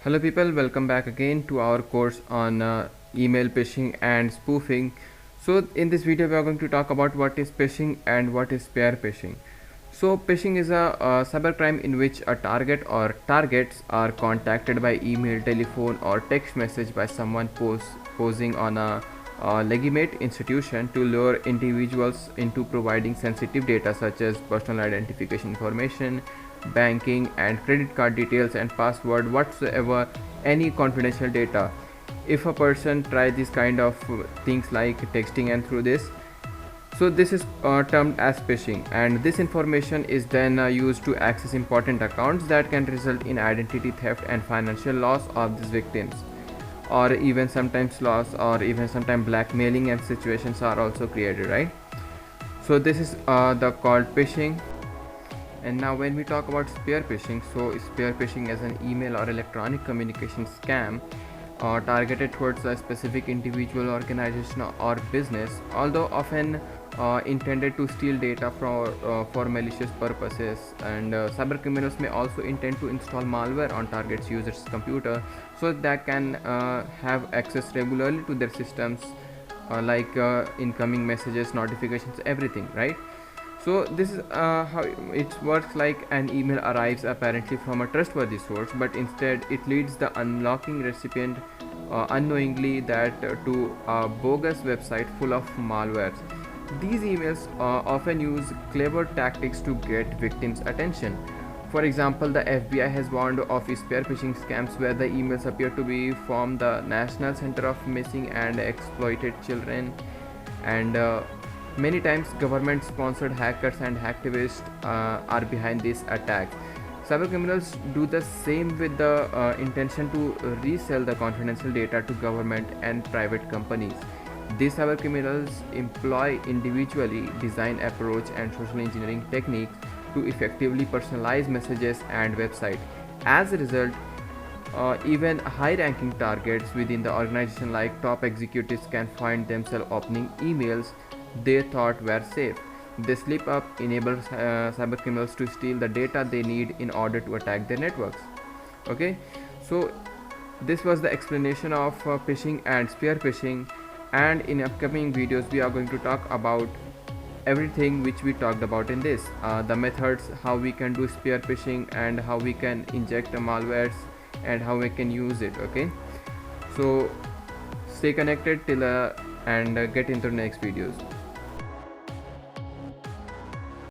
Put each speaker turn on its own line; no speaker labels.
Hello people, welcome back again to our course on email phishing and spoofing. So in this video we are going to talk about what is phishing and what is spear phishing. So phishing is a cybercrime in which a target or targets are contacted by email, telephone or text message by someone posing on a legitimate institution to lure individuals into providing sensitive data such as personal identification information, banking and credit card details and password whatsoever, any confidential data. If a person tries this kind of things like texting and through this, so this is termed as phishing, and this information is then used to access important accounts that can result in identity theft and financial loss of these victims, or even sometimes loss, or even sometimes blackmailing and situations are also created, right? So this is the called phishing. And now when we talk about spear phishing, so spear phishing is an email or electronic communication scam targeted towards a specific individual, organization or business, although often intended to steal data for malicious purposes. And cyber criminals may also intend to install malware on target's user's computer so that can have access regularly to their systems, like incoming messages, notifications, everything, right? So this is how it works. Like an email arrives apparently from a trustworthy source, but instead it leads the unlocking recipient unknowingly that to a bogus website full of malwares. These emails often use clever tactics to get victims' attention. For example, the FBI has warned of spear phishing scams where the emails appear to be from the National Center of Missing and Exploited Children, and many times government sponsored hackers and hacktivists are behind these attacks. Cybercriminals do the same with the intention to resell the confidential data to government and private companies. These cybercriminals employ individually designed approach and social engineering techniques to effectively personalize messages and websites. As a result, even high-ranking targets within the organization, like top executives, can find themselves opening emails they thought were safe. This slip up enables cybercriminals to steal the data they need in order to attack their networks. Okay, so this was the explanation of phishing and spear phishing, and in upcoming videos we are going to talk about everything which we talked about in this, the methods, how we can do spear phishing and how we can inject the malwares and how we can use it. Okay, so stay connected till and get into the next videos.